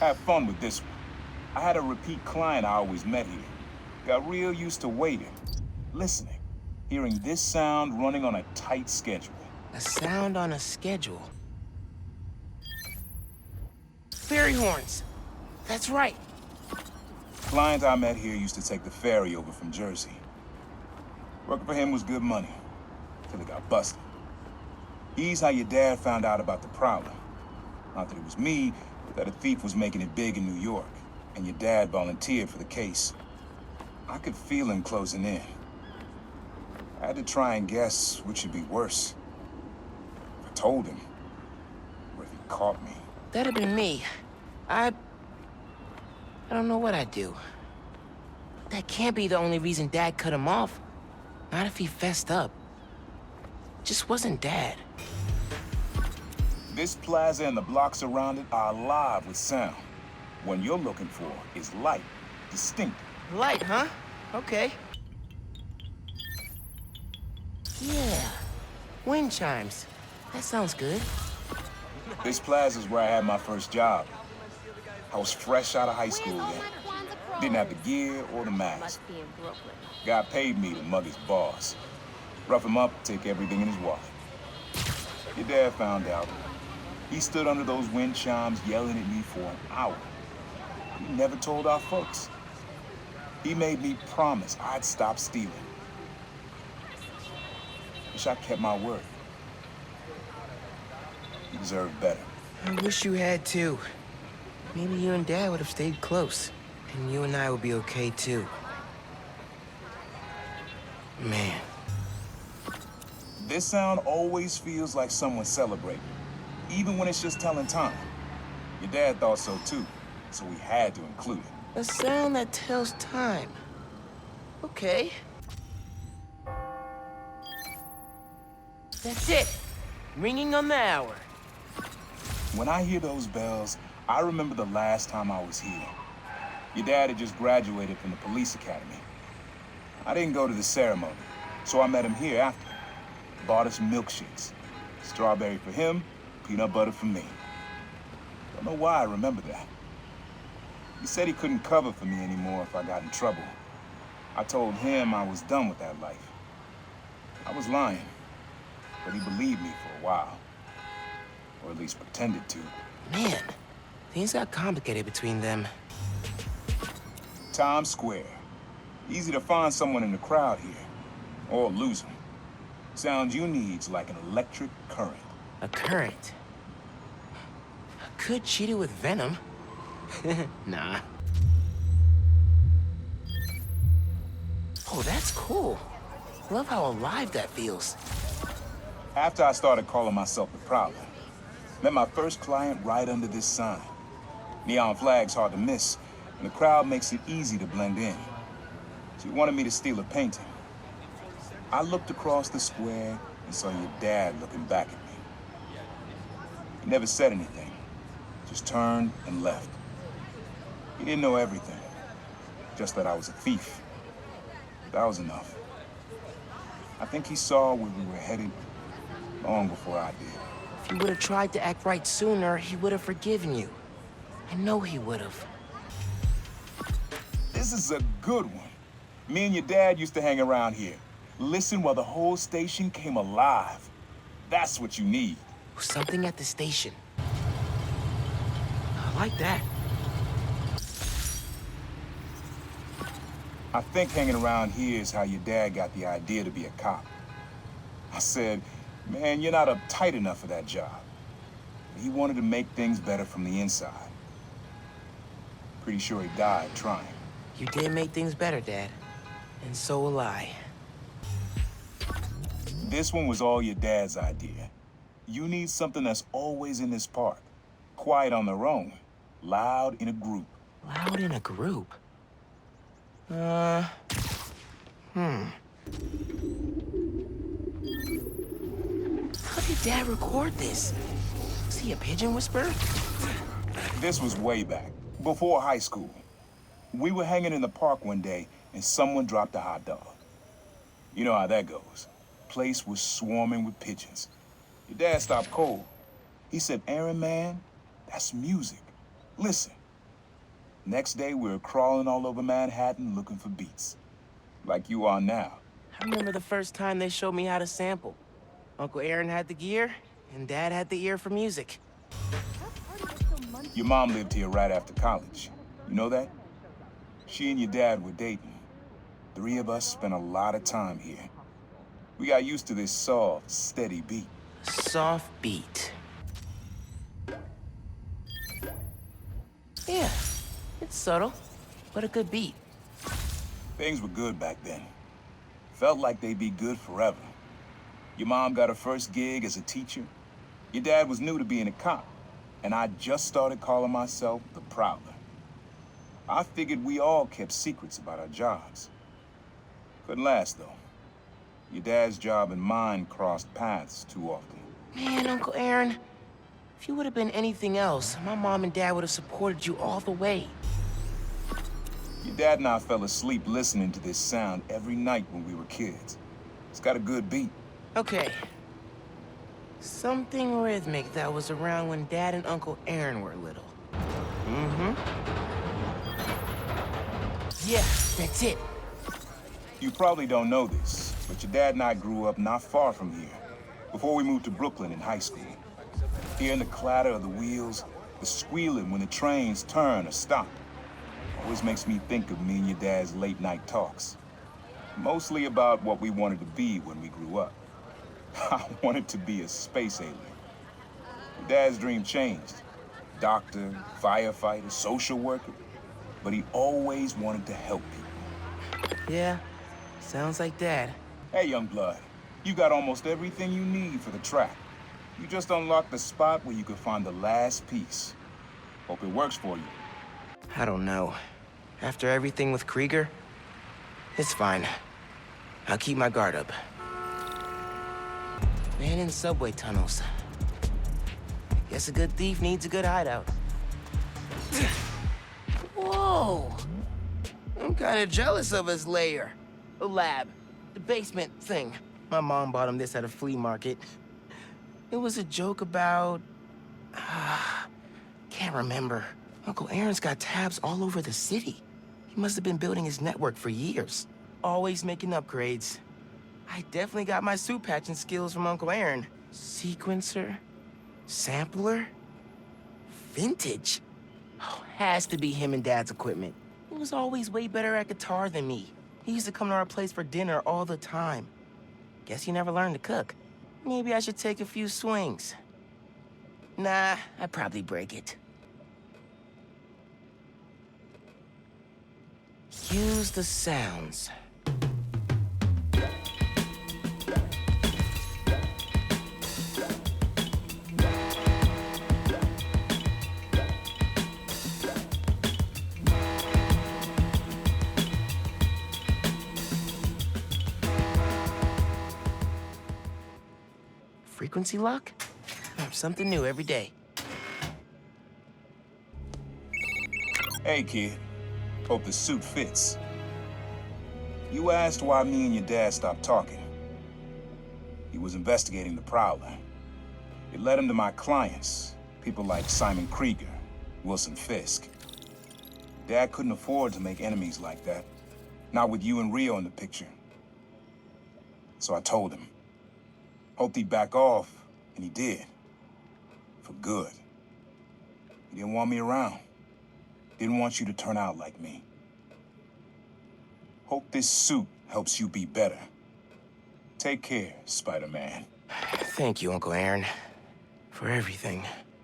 Have fun with this one. I had a repeat client I always met here. Got real used to waiting, listening, hearing this sound running on a tight schedule. A sound on a schedule. Fairy horns. That's right. Client I met here used to take the ferry over from Jersey. Working for him was good money, till he got busted. He's how your dad found out about the Prowler. Not that it was me, but that a thief was making it big in New York, and your dad volunteered for the case. I could feel him closing in. I had to try and guess which would be worse. If I told him, or if he caught me. That'd have been me. I don't know what I'd do. That can't be the only reason Dad cut him off. Not if he fessed up. Just wasn't Dad. This plaza and the blocks around it are alive with sound. What you're looking for is light, distinct. Light, huh? Okay. Yeah. Wind chimes. That sounds good. This plaza's where I had my first job. I was fresh out of high school then. Didn't have the gear or the mask. Guy paid me to mug his boss. Rough him up, take everything in his wallet. Your dad found out. He stood under those wind chimes yelling at me for an hour. He never told our folks. He made me promise I'd stop stealing. Wish I kept my word. You deserve better. I wish you had too. Maybe you and Dad would have stayed close. And you and I would be okay too. Man. This sound always feels like someone celebrating, even when it's just telling time. Your dad thought so too, so we had to include it. A sound that tells time. Okay. That's it. Ringing on the hour. When I hear those bells, I remember the last time I was here. Your dad had just graduated from the police academy. I didn't go to the ceremony, so I met him here after. Bought us milkshakes. Strawberry for him, peanut butter for me. Don't know why I remember that. He said he couldn't cover for me anymore if I got in trouble. I told him I was done with that life. I was lying, but he believed me for a while. Or at least pretended to. Man, things got complicated between them. Times Square. Easy to find someone in the crowd here. Or lose them. Sound you need's like an electric current. A current? Could cheat it with venom. Nah. Oh, that's cool. Love how alive that feels. After I started calling myself the Prowler, met my first client right under this sign. Neon flag's hard to miss, and the crowd makes it easy to blend in. She wanted me to steal a painting. I looked across the square and saw your dad looking back at me. He never said anything, just turned and left. He didn't know everything, just that I was a thief. That was enough. I think he saw where we were headed long before I did. If you would have tried to act right sooner, he would have forgiven you. I know he would have. This is a good one. Me and your dad used to hang around here. Listen while the whole station came alive. That's what you need. Something at the station. I like that. I think hanging around here is how your dad got the idea to be a cop. I said, man, you're not uptight enough for that job. He wanted to make things better from the inside. Pretty sure he died trying. You did make things better, Dad. And so will I. This one was all your dad's idea. You need something that's always in this park. Quiet on their own. Loud in a group. Loud in a group? How did Dad record this? Was he a pigeon whisperer? This was way back, before high school. We were hanging in the park one day, and someone dropped a hot dog. You know how that goes. Place was swarming with pigeons. Your dad stopped cold. He said, Aaron, man, that's music. Listen. Next day, we were crawling all over Manhattan looking for beats. Like you are now. I remember the first time they showed me how to sample. Uncle Aaron had the gear, and Dad had the ear for music. Your mom lived here right after college. You know that? She and your dad were dating. 3 of us spent a lot of time here. We got used to this soft, steady beat. Soft beat. Yeah, it's subtle, but a good beat. Things were good back then. Felt like they'd be good forever. Your mom got her first gig as a teacher. Your dad was new to being a cop, and I just started calling myself the Prowler. I figured we all kept secrets about our jobs. Couldn't last, though. Your dad's job and mine crossed paths too often. Man, Uncle Aaron, if you would have been anything else, my mom and dad would have supported you all the way. Your dad and I fell asleep listening to this sound every night when we were kids. It's got a good beat. Okay. Something rhythmic that was around when Dad and Uncle Aaron were little. Mm-hmm. Yeah, that's it. You probably don't know this, but your dad and I grew up not far from here, before we moved to Brooklyn in high school. Hearing the clatter of the wheels, the squealing when the trains turn or stop, always makes me think of me and your dad's late-night talks. Mostly about what we wanted to be when we grew up. I wanted to be a space alien. Your dad's dream changed. Doctor, firefighter, social worker. But he always wanted to help people. Yeah, sounds like Dad. Hey, young blood, you got almost everything you need for the track. You just unlocked the spot where you could find the last piece. Hope it works for you. I don't know. After everything with Krieger, it's fine. I'll keep my guard up. Man in subway tunnels. Guess a good thief needs a good hideout. Whoa! I'm kinda jealous of his lair. The lab. The basement thing. My mom bought him this at a flea market. It was a joke about... can't remember. Uncle Aaron's got tabs all over the city. He must have been building his network for years. Always making upgrades. I definitely got my suit patching skills from Uncle Aaron. Sequencer? Sampler? Vintage? Oh, has to be him and Dad's equipment. He was always way better at guitar than me. He used to come to our place for dinner all the time. Guess he never learned to cook. Maybe I should take a few swings. Nah, I'd probably break it. Use the sounds. Frequency lock? Something new every day. Hey, kid. Hope the suit fits. You asked why me and your dad stopped talking. He was investigating the Prowler. It led him to my clients, people like Simon Krieger, Wilson Fisk. Dad couldn't afford to make enemies like that, not with you and Rio in the picture. So I told him. Hoped he'd back off, and he did. For good. He didn't want me around. Didn't want you to turn out like me. Hope this suit helps you be better. Take care, Spider-Man. Thank you, Uncle Aaron, for everything.